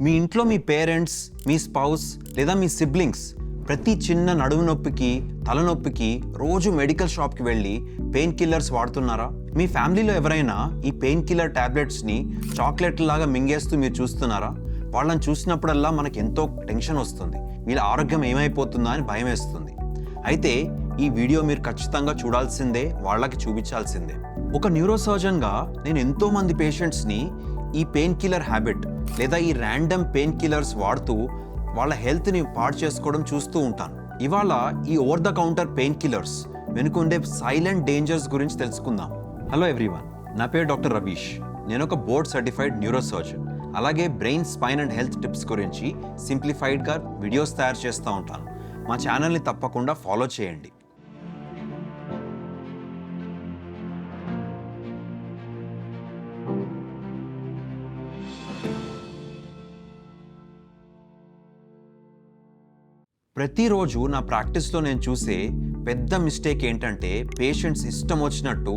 మీ ఇంట్లో మీ పేరెంట్స్, మీ స్పౌస్ లేదా మీ సిబ్లింగ్స్ ప్రతి చిన్న నడుము నొప్పికి, తలనొప్పికి రోజు మెడికల్ షాప్కి వెళ్ళి పెయిన్ కిల్లర్స్ వాడుతున్నారా? మీ ఫ్యామిలీలో ఎవరైనా ఈ పెయిన్ కిల్లర్ టాబ్లెట్స్ని చాక్లెట్ లాగా మింగేస్తూ మీరు చూస్తున్నారా? వాళ్ళని చూసినప్పుడల్లా మనకు ఎంతో టెన్షన్ వస్తుంది. వీళ్ళ ఆరోగ్యం ఏమైపోతుందా అని భయం వేస్తుంది. అయితే ఈ వీడియో మీరు ఖచ్చితంగా చూడాల్సిందే, వాళ్ళకి చూపించాల్సిందే. ఒక న్యూరోసర్జన్గా నేను ఎంతోమంది పేషెంట్స్ని ఈ పెయిన్ కిల్లర్ హ్యాబిట్ లేదా ఈ ర్యాండమ్ పెయిన్ కిల్లర్స్ వాడుతూ వాళ్ళ హెల్త్ని పాడు చేసుకోవడం చూస్తూ ఉంటాను. ఇవాళ ఈ over the counter pain killers వెనుకుండే సైలెంట్ డేంజర్స్ గురించి తెలుసుకుందాం. హలో ఎవ్రీవన్, నా పేరు డాక్టర్ రవీష్. నేను ఒక బోర్డ్ సర్టిఫైడ్ న్యూరోసర్జన్. అలాగే brain, spine and health tips గురించి సింప్లిఫైడ్గా వీడియోస్ తయారు చేస్తూ ఉంటాను. మా ఛానల్ని తప్పకుండా ఫాలో చేయండి. ప్రతిరోజు నా ప్రాక్టీస్లో నేను చూసే పెద్ద మిస్టేక్ ఏంటంటే పేషెంట్స్ ఇష్టం వచ్చినట్టు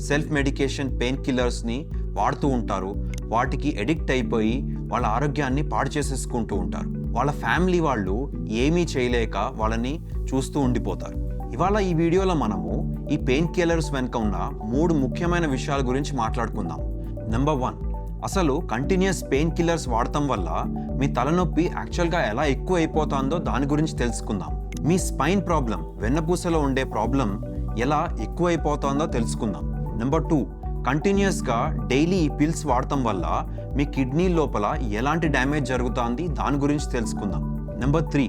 సెల్ఫ్ మెడికేషన్ పెయిన్ కిల్లర్స్ని వాడుతూ ఉంటారు. వాటికి ఎడిక్ట్ అయిపోయి వాళ్ళ ఆరోగ్యాన్ని పాడు చేసేసుకుంటూ ఉంటారు. వాళ్ళ ఫ్యామిలీ వాళ్ళు ఏమీ చేయలేక వాళ్ళని చూస్తూ ఉండిపోతారు. ఇవాళ ఈ వీడియోలో మనము ఈ పెయిన్ కిల్లర్స్ వెనుక ఉన్న 3 ముఖ్యమైన విషయాల గురించి మాట్లాడుకుందాం. నెంబర్ 1, అసలు కంటిన్యూస్ పెయిన్ కిల్లర్స్ వాడటం వల్ల మీ తలనొప్పి యాక్చువల్గా ఎలా ఎక్కువ అయిపోతుందో దాని గురించి తెలుసుకుందాం. మీ స్పైన్ ప్రాబ్లం, వెన్నపూసలో ఉండే ప్రాబ్లం ఎలా ఎక్కువ అయిపోతుందో తెలుసుకుందాం. నెంబర్ 2, కంటిన్యూస్గా డైలీ ఈ పిల్స్ వాడటం వల్ల మీ కిడ్నీ లోపల ఎలాంటి డ్యామేజ్ జరుగుతుంది దాని గురించి తెలుసుకుందాం. నెంబర్ 3,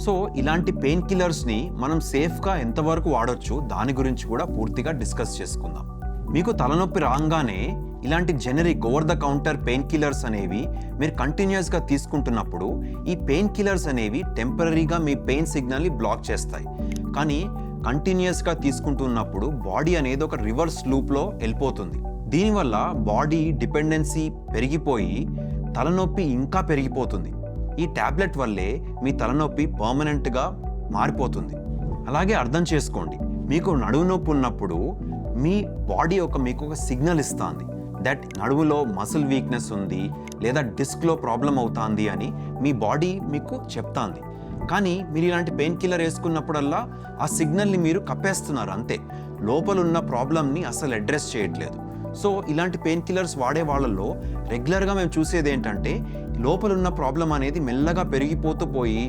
సో ఇలాంటి పెయిన్ కిల్లర్స్ని మనం సేఫ్గా ఎంతవరకు వాడొచ్చు దాని గురించి కూడా పూర్తిగా డిస్కస్ చేసుకుందాం. మీకు తలనొప్పి రాగానే ఇలాంటి generic over the counter pain killers అనేవి మీరు కంటిన్యూస్గా తీసుకుంటున్నప్పుడు ఈ పెయిన్ కిల్లర్స్ అనేవి టెంపరీగా మీ పెయిన్ సిగ్నల్ని బ్లాక్ చేస్తాయి. కానీ కంటిన్యూస్గా తీసుకుంటున్నప్పుడు బాడీ అనేది ఒక రివర్స్ లూప్లో వెళ్ళిపోతుంది. దీనివల్ల బాడీ డిపెండెన్సీ పెరిగిపోయి తలనొప్పి ఇంకా పెరిగిపోతుంది. ఈ టాబ్లెట్ వల్లే మీ తలనొప్పి పర్మనెంట్గా మారిపోతుంది. అలాగే అర్థం చేసుకోండి, మీకు నడుము నొప్పి ఉన్నప్పుడు మీ బాడీ మీకు ఒక సిగ్నల్ ఇస్తుంది దట్ నడుములో మసిల్ వీక్నెస్ ఉంది లేదా డిస్క్లో ప్రాబ్లం అవుతుంది అని మీ బాడీ మీకు చెప్తాంది. కానీ మీరు ఇలాంటి పెయిన్ కిల్లర్ వేసుకున్నప్పుడల్లా ఆ సిగ్నల్ని మీరు కప్పేస్తున్నారు అంతే. లోపల ఉన్న ప్రాబ్లమ్ని అసలు అడ్రస్ చేయట్లేదు. సో ఇలాంటి పెయిన్ కిల్లర్స్ వాడే వాళ్ళల్లో రెగ్యులర్గా మేము చూసేది ఏంటంటే లోపల ఉన్న ప్రాబ్లం అనేది మెల్లగా పెరిగిపోతూ పోయి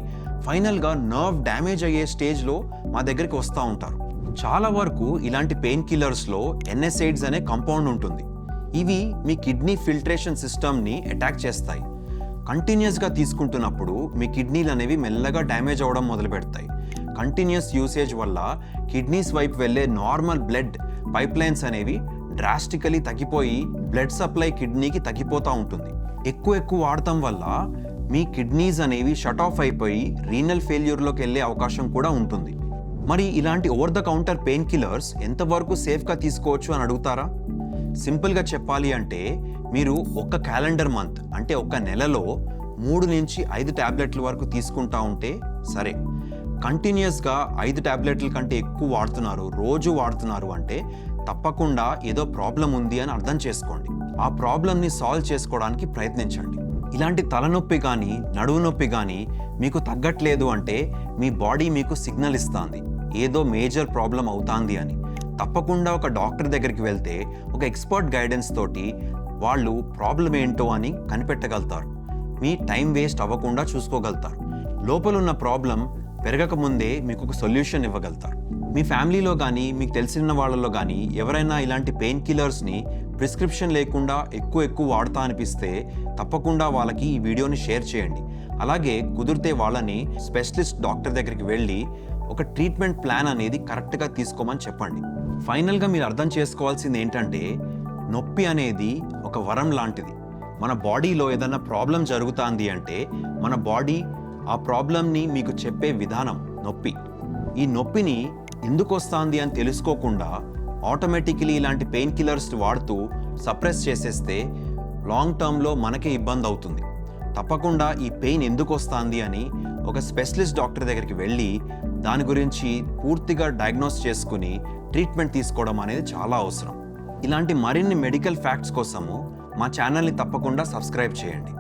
ఫైనల్గా నర్వ్ డ్యామేజ్ అయ్యే స్టేజ్లో మా దగ్గరికి వస్తూ ఉంటారు. చాలా వరకు ఇలాంటి పెయిన్ కిల్లర్స్లో ఎన్ఎస్ఐడ్స్ అనే కాంపౌండ్ ఉంటుంది. ఇవి మీ కిడ్నీ ఫిల్ట్రేషన్ సిస్టమ్ని అటాక్ చేస్తాయి. కంటిన్యూస్గా తీసుకుంటున్నప్పుడు మీ కిడ్నీలు అనేవి మెల్లగా డ్యామేజ్ అవ్వడం మొదలు పెడతాయి. కంటిన్యూస్ యూసేజ్ వల్ల కిడ్నీస్ వైపు వెళ్ళే నార్మల్ బ్లడ్ పైప్ లైన్స్ అనేవి డ్రాస్టికలీ తగ్గిపోయి బ్లడ్ సప్లై కిడ్నీకి తగ్గిపోతూ ఉంటుంది. ఎక్కువ వాడటం వల్ల మీ కిడ్నీస్ అనేవి షట్ ఆఫ్ అయిపోయి రీనల్ ఫెయిల్యూర్లోకి వెళ్ళే అవకాశం కూడా ఉంటుంది. మరి ఇలాంటి over the counter pain killers ఎంతవరకు సేఫ్గా తీసుకోవచ్చు అని అడుగుతారా? సింపుల్గా చెప్పాలి అంటే మీరు ఒక క్యాలెండర్ మంత్ అంటే ఒక నెలలో 3 నుంచి 5 టాబ్లెట్ల వరకు తీసుకుంటా ఉంటే సరే. కంటిన్యూస్గా 5 టాబ్లెట్ల కంటే ఎక్కువ వాడుతున్నారు, రోజు వాడుతున్నారు అంటే తప్పకుండా ఏదో ప్రాబ్లం ఉంది అని అర్థం చేసుకోండి. ఆ ప్రాబ్లమ్ని సాల్వ్ చేసుకోవడానికి ప్రయత్నించండి. ఇలాంటి తలనొప్పి కానీ నడుము నొప్పి కానీ మీకు తగ్గట్లేదు అంటే మీ బాడీ మీకు సిగ్నల్ ఇస్తుంది ఏదో మేజర్ ప్రాబ్లం అవుతుంది అని. తప్పకుండా ఒక డాక్టర్ దగ్గరికి వెళ్తే ఒక ఎక్స్పర్ట్ గైడెన్స్ తోటి వాళ్ళు ప్రాబ్లం ఏంటో అని కనిపెట్టగలుగుతారు. మీ టైం వేస్ట్ అవ్వకుండా చూసుకోగలుగుతారు. లోపల ఉన్న ప్రాబ్లం పెరగకముందే మీకు ఒక సొల్యూషన్ ఇవ్వగలుగుతారు. మీ ఫ్యామిలీలో కానీ మీకు తెలిసిన వాళ్ళలో కానీ ఎవరైనా ఇలాంటి పెయిన్ కిల్లర్స్ని ప్రిస్క్రిప్షన్ లేకుండా ఎక్కువ వాడుతా అనిపిస్తే తప్పకుండా వాళ్ళకి ఈ వీడియోని షేర్ చేయండి. అలాగే కుదిరితే వాళ్ళని స్పెషలిస్ట్ డాక్టర్ దగ్గరికి వెళ్ళి ఒక ట్రీట్మెంట్ ప్లాన్ అనేది కరెక్ట్గా తీసుకోమని చెప్పండి. ఫైనల్గా మీరు అర్థం చేసుకోవాల్సింది ఏంటంటే నొప్పి అనేది ఒక వరం లాంటిది. మన బాడీలో ఏదైనా ప్రాబ్లం జరుగుతుంది అంటే మన బాడీ ఆ ప్రాబ్లంని మీకు చెప్పే విధానం నొప్పి. ఈ నొప్పిని ఎందుకు వస్తుంది అని తెలుసుకోకుండా ఆటోమేటికలీ ఇలాంటి పెయిన్ కిల్లర్స్ వాడుతూ సప్రెస్ చేసేస్తే లాంగ్ టర్మ్లో మనకే ఇబ్బంది అవుతుంది. తప్పకుండా ఈ పెయిన్ ఎందుకు వస్తుంది అని ఒక స్పెషలిస్ట్ డాక్టర్ దగ్గరికి వెళ్ళి దాని గురించి పూర్తిగా డయాగ్నోస్ చేసుకుని ట్రీట్మెంట్ తీసుకోవడం అనేది చాలా అవసరం. ఇలాంటి మరిన్ని మెడికల్ ఫ్యాక్ట్స్ కోసము మా ఛానల్ని తప్పకుండా సబ్స్క్రైబ్ చేయండి.